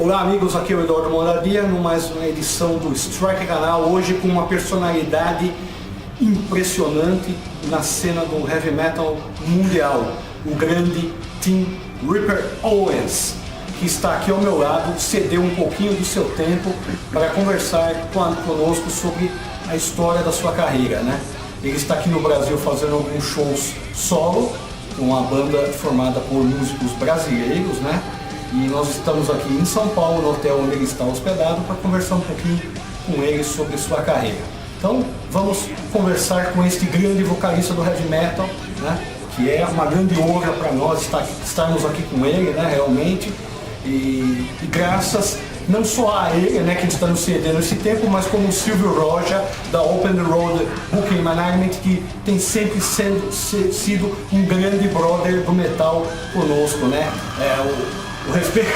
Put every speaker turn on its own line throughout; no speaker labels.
Olá amigos, aqui é o Eduardo Moradia, no mais uma edição do StrikeCanal, hoje com uma personalidade impressionante na cena do heavy metal mundial, o grande Tim Ripper Owens, que está aqui ao meu lado, cedeu um pouquinho do seu tempo para conversar conosco sobre a história da sua carreira, né? Ele está aqui no Brasil fazendo alguns shows solo, com uma banda formada por músicos brasileiros, né? E nós estamos aqui em São Paulo, no hotel onde ele está hospedado, para conversar um pouquinho com ele sobre sua carreira. Então, vamos conversar com este grande vocalista do heavy metal, né? Que é uma grande honra para nós estarmos aqui com ele, né? Realmente. E graças não só a ele, né, que a gente está nos cedendo esse tempo, mas como o Silvio Roja, da Open the Road Booking Management, que tem sempre sido um grande brother do metal conosco, né? O respeito.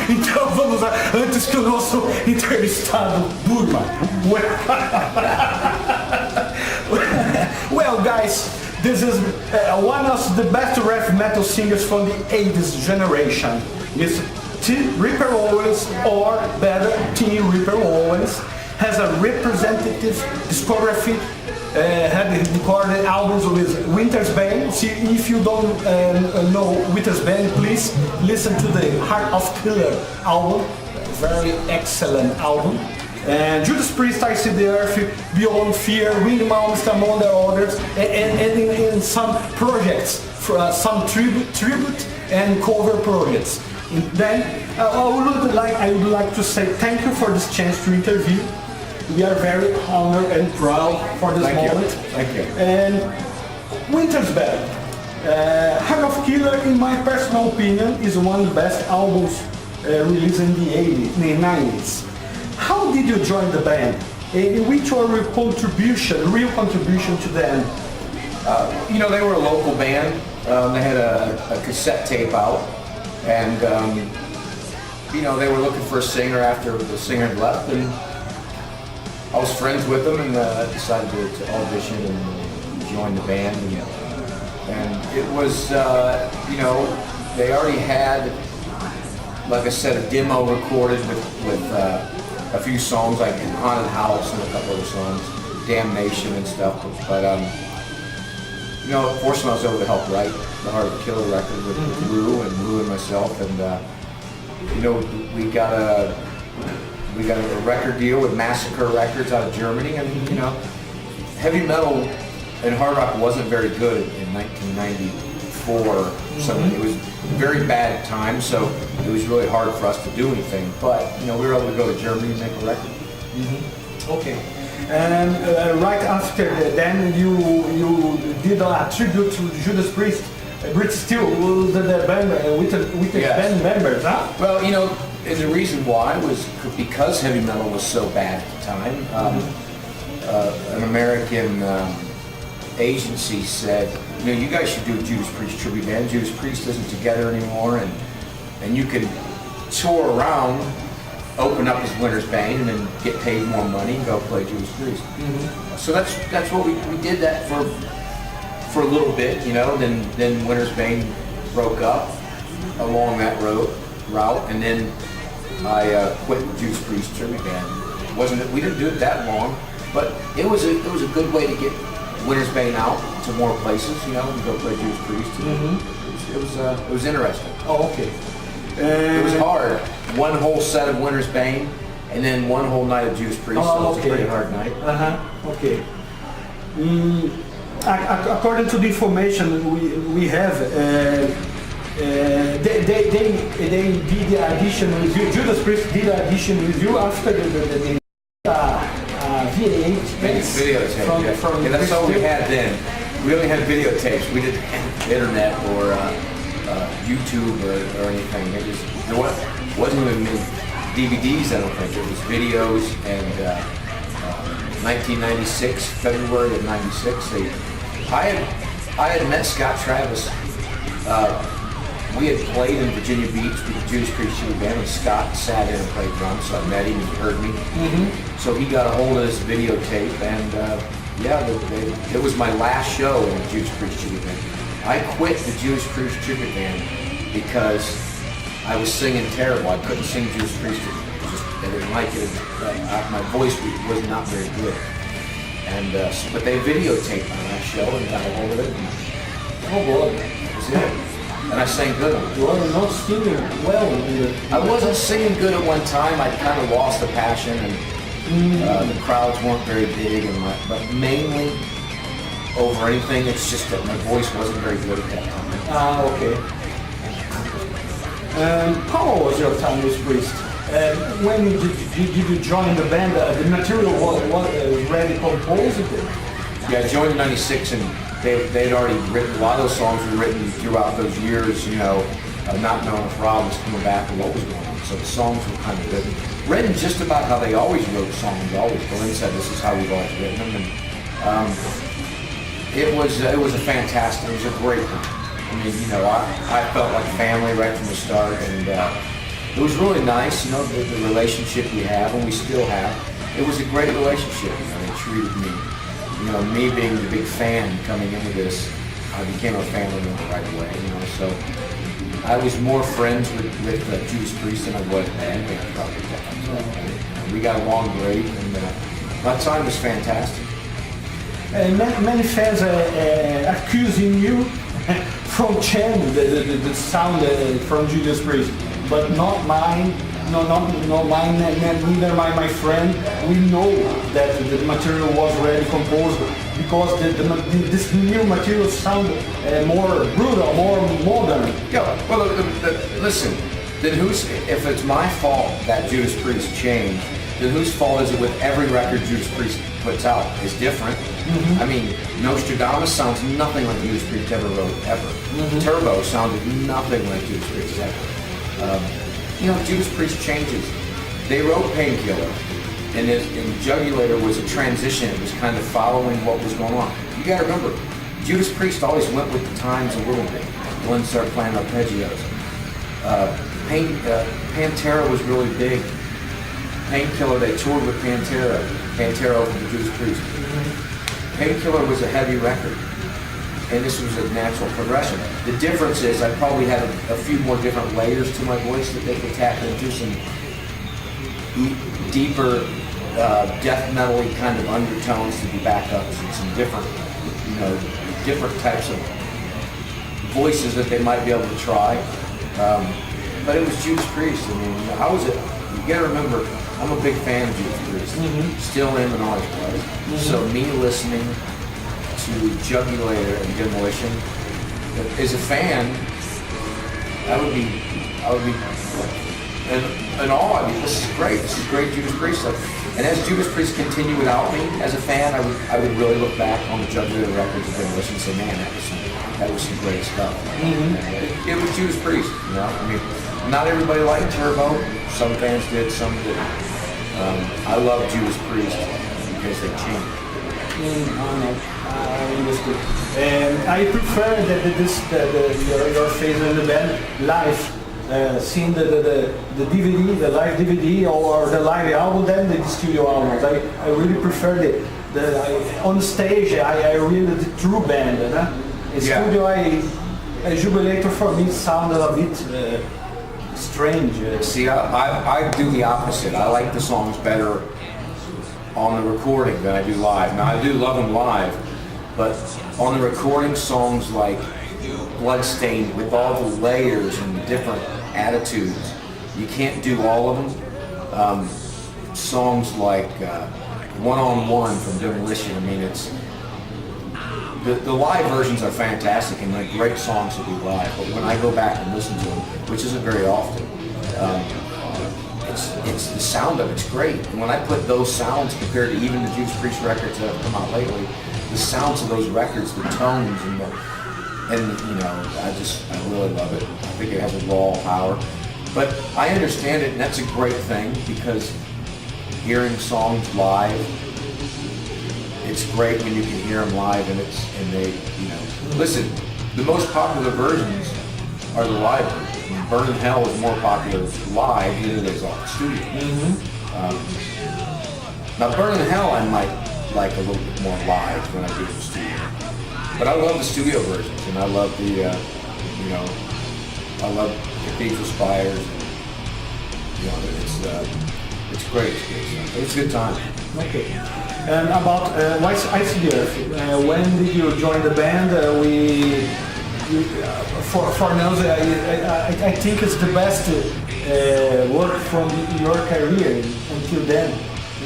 Então vamos lá, antes que o nosso entrevistado durma. Well guys, this is one of the best rap metal singers from the 80s generation. Mr. Tim Ripper Owens, or better, Tim Ripper Owens, has a representative discography. Had recorded albums with Winter's Band. See, if you don't know Winter's Band, please listen to the Heart of Killer album. Very excellent album. And Judas Priest, I See the Earth, Beyond Fear, Wind Mountains, among the others, and in some projects, some tribute and cover projects. And then I would like to say thank you for this chance to interview. We are very honored and proud for this moment.
Thank you.
And Winter's Band, Heart of Killer, in my personal opinion, is one of the best albums released in the 80s, in the 90s. How did you join the band? In which were your real contribution to them?
You know, they were a local band. They had a cassette tape out, and you know, they were looking for a singer after the singer had left, and I was friends with them, and decided to audition and join the band. And it was, you know, they already had, like I said, a demo recorded with a few songs, like Haunted House and a couple other songs, Damnation and stuff. But you know, fortunately I was able to help write the Heart of Killer record with Lou and myself, and you know, we got a record deal with Massacre Records out of Germany, and you know, heavy metal and hard rock wasn't very good in 1994. So it was a very bad time, so it was really hard for us to do anything. But you know, we were able to go to Germany and make a record.
Okay. And right after then, you did a tribute to Judas Priest. But still, the band with the band members, huh?
Well, you know, and the reason why was because heavy metal was so bad at the time. An American agency said, you know, you guys should do a Judas Priest tribute band. Judas Priest isn't together anymore, and you can tour around, open up as Winter's Bane, and then get paid more money and go play Judas Priest. So that's what we did that for a little bit, you know. Then Winter's Bane broke up along that route, and then I quit the Judas Priest tribute band. We didn't do it that long, but it was a good way to get Winter's Bane out to more places, you know, and go play Judas Priest. It was interesting.
Oh, okay.
It was hard. One whole set of Winter's Bane, and then one whole night of Judas Priest. So it was a pretty hard night.
Okay. According to the information we have, they did the audition with you. Judas Priest did the audition with you after the VH
videotape. From that's all we had then. We only had videotapes. We didn't have internet or YouTube or anything. There wasn't even DVDs. I don't think. It was videos. And 1996, February of '96, I had met Scott Travis. We had played in Virginia Beach with the Judas Priest tribute band, and Scott sat in and played drums, so I met him and he heard me. So he got a hold of this videotape, and yeah, it was my last show in the Judas Priest tribute band. I quit the Judas Priest tribute band because I was singing terrible. I couldn't sing Judas Priest. I didn't like it. My voice was not very good. And but they videotaped my show and got a hold of it. And, oh boy, that was it. And I sang good on it.
You are not singing well.
I wasn't singing good at one time. I kind of lost the passion, and the crowds weren't very big. But mainly over anything, it's just that my voice wasn't very good at that time.
Okay. How was your time with Priest? When did you join the band? The material was already composed?
Yeah, I joined in '96, and they'd already written, a lot of those songs were written throughout those years, you know, not knowing if Rob was coming back or what was going on. So the songs were kind of written just about how they always wrote songs, always. Glenn said this is how we've always written them. And it was a fantastic, it was a great one. I mean, you know, I felt like family right from the start, and it was really nice, you know, the relationship we have, and we still have. It was a great relationship, you know, they treated me. You know, me being the big fan coming into this, I became a family member right away, you know, so I was more friends with Judas Priest than I was band. We got along great, and my time was fantastic.
Many fans are accusing you from chanting the sound from Judas Priest, but not mine. No, not mine, neither my friend. We know that the material was already composed because this new material sound more brutal, more modern.
Yeah, well, listen, then if it's my fault that Judas Priest changed, then whose fault is it with every record Judas Priest puts out is different? Mm-hmm. I mean, Nostradamus sounds nothing like Judas Priest ever wrote, ever. Mm-hmm. Turbo sounded nothing like Judas Priest ever. You know, Judas Priest changes. They wrote Painkiller, and Jugulator was a transition. It was kind of following what was going on. You got to remember, Judas Priest always went with the times a little bit. Glenn started playing arpeggios. Pantera was really big. Painkiller, they toured with Pantera. Pantera opened for Judas Priest. Painkiller was a heavy record, and this was a natural progression. The difference is I probably had a few more different layers to my voice that they could tap into, some deeper death metal-y kind of undertones to be backups, and some different, you know, different types of voices that they might be able to try. But it was Judas Priest. I mean, you gotta remember, I'm a big fan of Judas Priest. Mm-hmm. Still am and always was. Mm-hmm. So me listening to Jugulator and Demolition, as a fan, I would be in awe. I mean, this is great. This is great Judas Priest stuff. And as Judas Priest continued without me, as a fan, I would really look back on the Jugulator records of Demolition and say, man, that was some great stuff. Mm-hmm. It was Judas Priest, you know. I mean, not everybody liked Turbo. Some fans did, some didn't. I love Judas Priest because they changed.
I understood. I prefer that your phase in the band live, seeing the DVD, the live DVD or the live album than the studio albums. I really prefer on stage. I really the true band. In studio, Jugulator for me sounded a bit strange.
See, I do the opposite. I like the songs better on the recording than I do live. Now I do love them live, but on the recording, songs like Bloodstained with all the layers and different attitudes, you can't do all of them. Songs like One on One from Demolition, I mean, it's the live versions are fantastic and they're great songs to do live, but when I go back and listen to them, which isn't very often, it's the sound of it's great. And when I put those sounds compared to even the Judas Priest records that have come out lately, the sounds of those records, the tones, and you know, I really love it. I think it has a raw power. But I understand it, and that's a great thing because hearing songs live, it's great when you can hear them live, and they, you know, listen. The most popular versions are the live versions. Burn in Hell is more popular live than it is on the studio. Mm-hmm. Now, Burn in Hell I might like a little bit more live than I do in the studio. But I love the studio versions, and I love the, you know, I love cathedral spires. You know, it's great. It's a good time.
Okay. And about ICDF, when did you join the band? For now, I think it's the best work from your career until then.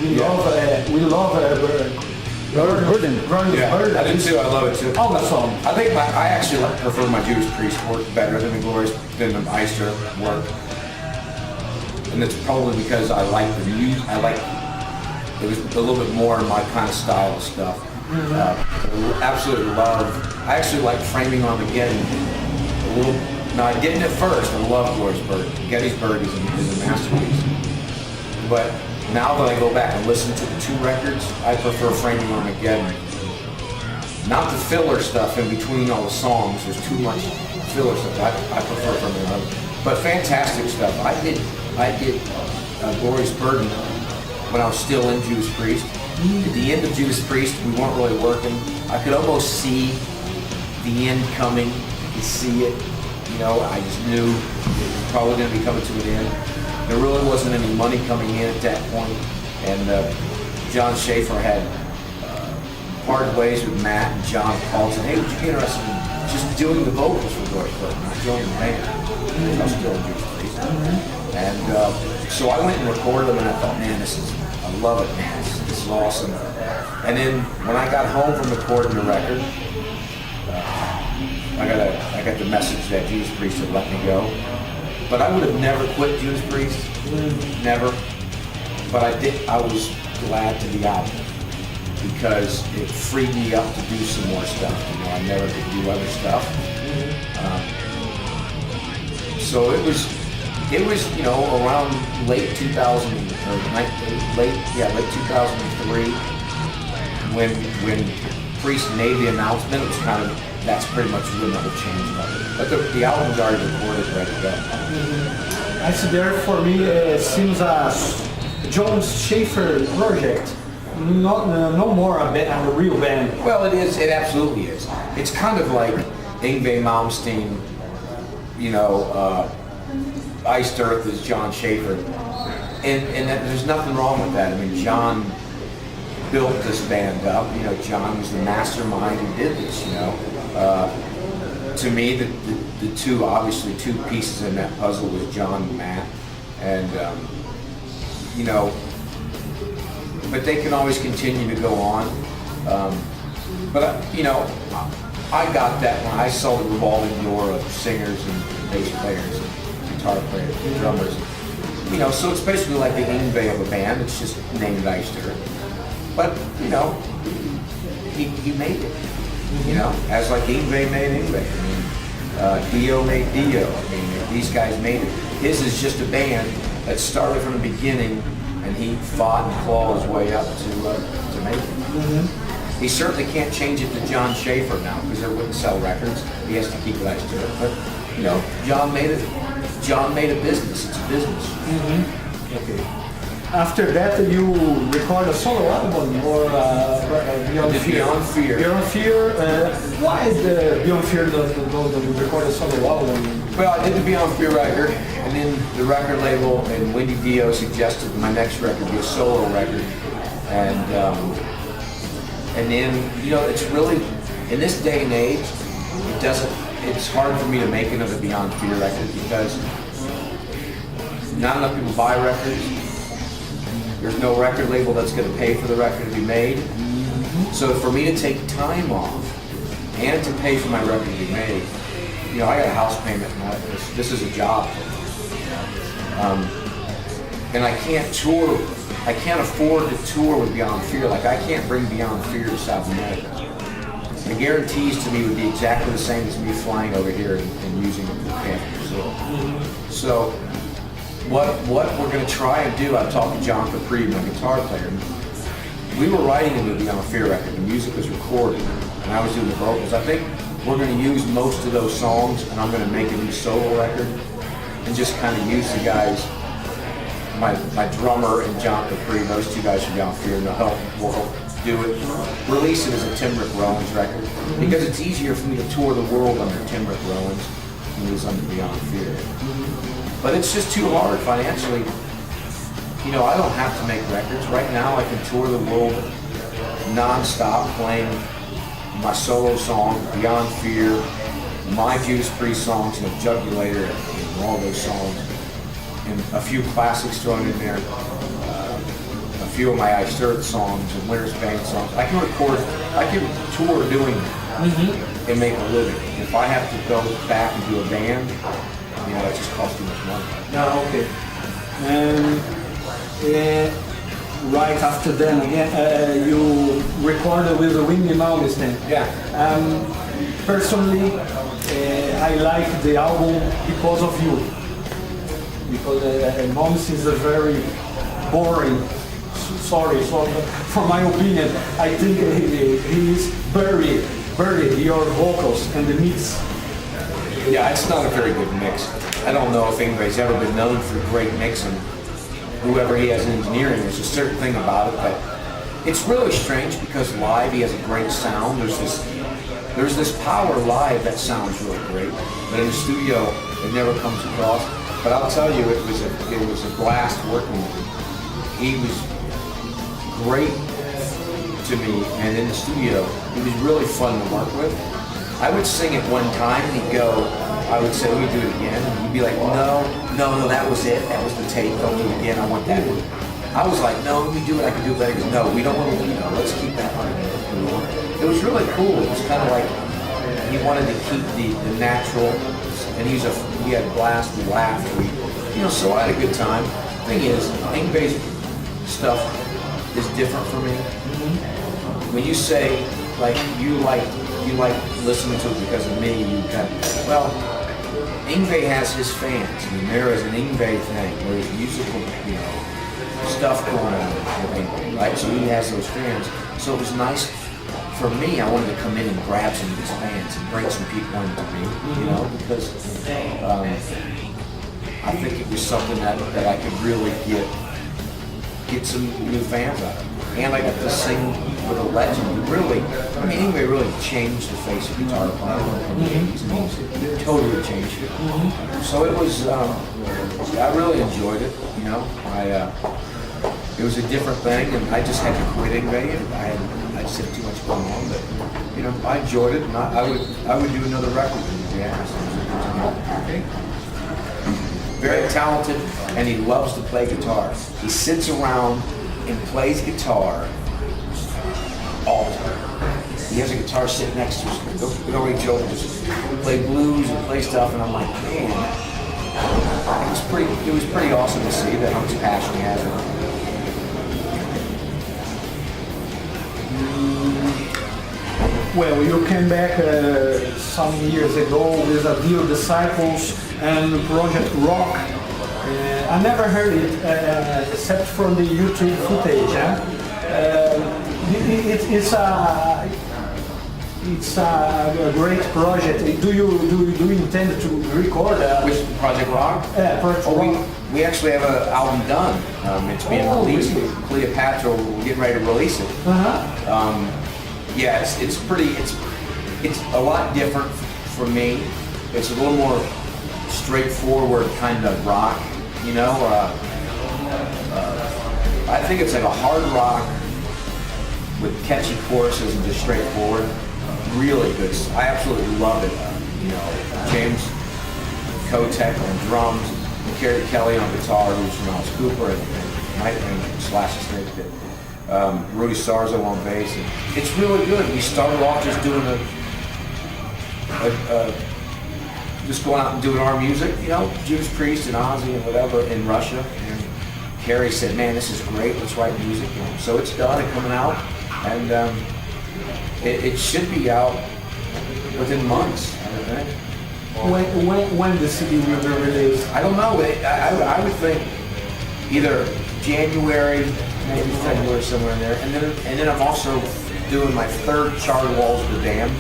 We love Burden.
Yeah, I do too. I love it too.
All the song.
I think I actually prefer my Judas Priest work better than the Eister work, and it's probably because I like the music. It was a little bit more in my kind of style of stuff. Absolutely love. I actually like Framing Armageddon a little. Now I didn't at first. I love Gettysburg. Gettysburg is a masterpiece. But now that I go back and listen to the two records, I prefer Framing Armageddon. Not the filler stuff in between all the songs. There's too much filler stuff. I prefer Framing Armageddon. But fantastic stuff. I did Glorious Burden when I was still in Judas Priest. At the end of Judas Priest, we weren't really working. I could almost see the end coming. I could see it. You know, I just knew it was probably going to be coming to an end. There really wasn't any money coming in at that point. And John Schaefer had parted ways with Matt, and John called and said, hey, would you be interested in just doing the vocals for Glorious Burden, not joining the band? I was still in Judas Priest. And so I went and recorded them, and I thought, man, I love it, man. This is awesome. And then when I got home from recording the record, I got the message that Judas Priest had let me go. But I would have never quit Judas Priest, never. But I was glad to be out because it freed me up to do some more stuff. You know, I never could do other stuff. So it was, you know, around late 2000 or late 2003 when Priest made the announcement. It was kind of, that's pretty much when the whole change started. But the album's already recorded, ready to go.
I see there for me it seems a John Schaefer project, no more a real band.
Well, it is. It absolutely is. It's kind of like Yngwie Malmsteen, you know, Iced Earth is John Schaefer, and that, there's nothing wrong with that. I mean, John built this band up. You know, John was the mastermind who did this. You know, to me, the two pieces in that puzzle was John and Matt, and you know, but they can always continue to go on. But you know, I got that when I saw the revolving door of singers and bass players, and guitar players, and drummers. You know, so it's basically like the Yngwie of a band. It's just named Eister. But you know, he made it. You know, as like Yngwie made Yngwie. I mean, Dio made Dio. I mean, these guys made it. His is just a band that started from the beginning, and he fought and clawed his way up to make it. He certainly can't change it to John Schaefer now because they wouldn't sell records. He has to keep it Eister. But you know, John made it. John made a business. It's a business.
Okay. After that, you record a solo album or Beyond Fear?
Beyond Fear.
Beyond Fear. Why is the Beyond Fear the record a solo album?
Well, I did the Beyond Fear record, and then the record label and Wendy Dio suggested my next record be a solo record, and then you know, it's really in this day and age, it's hard for me to make another Beyond Fear record because not enough people buy records. There's no record label that's going to pay for the record to be made. So for me to take time off and to pay for my record to be made, you know, I got a house payment and this is a job. And I can't tour. I can't afford to tour with Beyond Fear. Like I can't bring Beyond Fear to South America. The guarantees to me would be exactly the same as me flying over here and using it for camp in Brazil. So what we're going to try and do, I talked to John Capri, my guitar player. We were writing a new Beyond Fear record. The music was recorded, and I was doing the vocals. I think we're going to use most of those songs, and I'm going to make a new solo record and just kind of use the guys, my drummer and John Capri, those two guys from Beyond Fear, and we'll help do it. Release it as a Tim Rick Owens record because it's easier for me to tour the world under Tim Rick Owens he was under Beyond Fear. But it's just too hard financially. You know, I don't have to make records. Right now I can tour the world non-stop playing my solo song, Beyond Fear, my Judas Priest songs, you know, Jugulator, and all those songs, and a few classics thrown in there, a few of my Iced Earth songs and Winter's Bane songs. I can record, I can tour doing that and make a living. If I have to go back and do a band, you know, it just costs too much money.
No, okay. Right after then, again, you recorded with the Windy Malmsteen.
Yeah.
Personally, I like the album because of you. Because Malmsteen is a very boring. Sorry, for my opinion, I think he is buried your vocals and the mix.
Yeah, it's not a very good mix. I don't know if anybody's ever been known for great mixing. Whoever he has in engineering, there's a certain thing about it, but it's really strange because live he has a great sound. There's this power live that sounds really great, but in the studio it never comes across. But I'll tell you, it was a blast working with him. He was great to me, and in the studio he was really fun to work with. I would sing it one time and he'd go, I would say, let me do it again. And he'd be like, no, that was it. That was the tape. Don't do it again. I want that one. I was like, no, let me do it. I can do it better. He goes, no, we don't want to, let's keep that one. It was really cool. It was kind of like he wanted to keep the natural, and he had a blast. We laughed. So I had a good time. The thing is, Yngwie's stuff is different for me. When you say, like, you like listening to it because of me, Yngwie has his fans. I mean, there is an Yngwie thing where there's musical, stuff going on with Yngwie, right? So he has those fans. So it was nice for me. I wanted to come in and grab some of these fans and bring some people into me, because I think it was something that I could really get some new fans out of. And I got to sing with a legend who Yngwie really changed the face of guitar playing in the 80s. I mean, totally changed it. So it was, I really enjoyed it, it was a different thing, and I just had to quit Yngwie, and I just had too much going on, but, I enjoyed it, and I would do another record with him, okay. Very talented, and he loves to play guitar. He sits around and plays guitar all the time. He has a guitar sitting next to us. We don't reach over, just play blues and play stuff, and I'm like, man, it was pretty awesome to see that how much passion he has.
Well, you came back some years ago with a Dio Disciples and Project Rock. I never heard it except from the YouTube footage. It's a great project. Do you intend to record?
With Project Rock?
Project Rock.
We actually have an album done. It's being released.
Really?
Cleopatra, we're getting ready to release it. Yeah, it's a lot different for me. It's a little more straightforward kind of rock, I think it's like a hard rock with catchy choruses and just straightforward. Really good. I absolutely love it. James Kotek on drums, and Kerry Kelly on guitar, who's from Alice Cooper, and Mike Slash Snake Pit. Rudy Sarzo on bass. And it's really good. We started off just doing just going out and doing our music, Judas Priest and Ozzy and whatever in Russia. And Kerry said, man, this is great, let's write music. So it's done and coming out, and it should be out within months, I think.
When the CD will be released?
I don't know. I would think either January, maybe February, somewhere in there. And then I'm also doing my third Charlie Walls of the Damned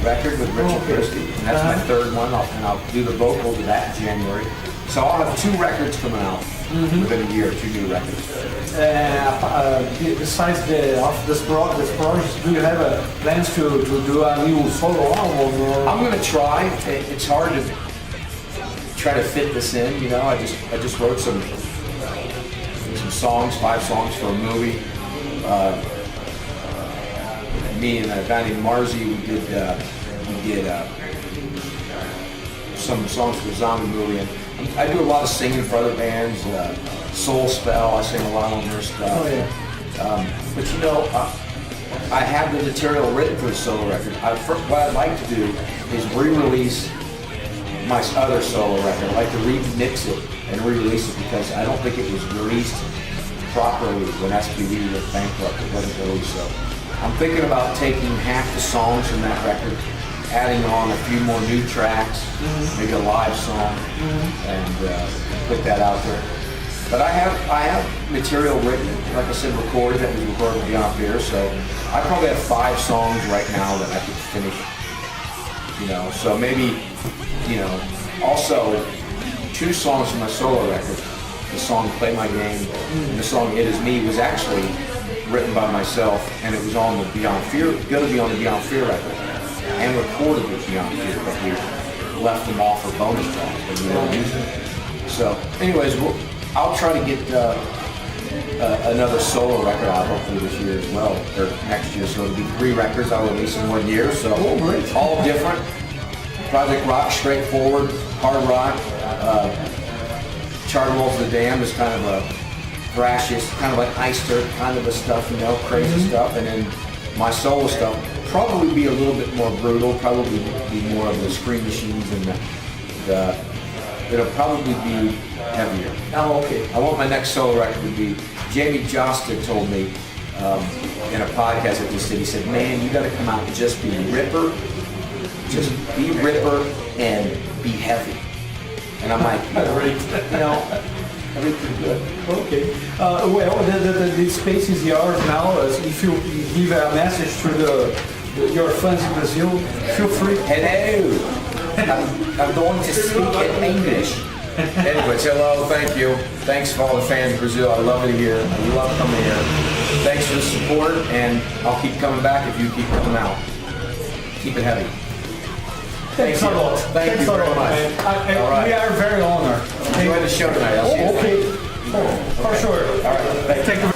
record with Richard Christie, and that's my third one, and I'll do the vocals of that in January. So I'll have 2 records coming out within a year, 2 new records.
Besides this project, do you have plans to do a new solo album?
I'm going to try. It's hard to try to fit this in. You know, I just wrote some songs, 5 songs for a movie. Me and a guy named Marzi, we did some songs for the zombie movie, and I do a lot of singing for other bands. Soul Spell, I sing a lot on their stuff.
Oh, yeah.
But you know, I have the material written for the solo record. What I'd like to do is re-release my other solo record. I'd like to remix it and re-release it because I don't think it was released properly when SPV was bankrupt. It wasn't released, so I'm thinking about taking half the songs from that record, adding on a few more new tracks, maybe a live song, and put that out there. But I have material written, like I said, recorded, that was recorded Beyond Fear, so I probably have 5 songs right now that I could finish, you know, so maybe, you know, also 2 songs from my solo record. The song Play My Game and the song It Is Me was actually written by myself, and it was on the Beyond Fear, going to be on the Beyond Fear record, and recorded with Beyond Fear, but we left them off for bonus tracks, but we don't use them. So, anyways, I'll try to get another solo record out hopefully this year as well, or next year. So it'll be 3 records I'll release in 1 year. So all different. Project Rock, straightforward, hard rock. Charter Wolf of the Dam is kind of a thrashiest, kind of like Ice Dirt kind of a stuff, you know, crazy stuff. And then my solo stuff probably be a little bit more brutal, probably be more of the Scream Machines and it'll probably be heavier.
Oh, okay.
I want my next solo record to be, Jamie Josta told me in a podcast that just did, he said, man, you gotta come out and just be Ripper and be heavy. And I'm like, you know, that'd be pretty good.
Okay. Well, the space is yours now. If you give a message to your fans in Brazil, feel free.
Hello. I'm going to speak in English. Anyways, hello, thank you. Thanks for all the fans in Brazil. I love it here. I love coming here. Thanks for the support, and I'll keep coming back if you keep coming out. Keep it heavy.
Thanks a lot.
Thank you very much. All right.
We are very honored.
Enjoy the show tonight. I'll see you.
Okay. For sure.
All right.
Thank you.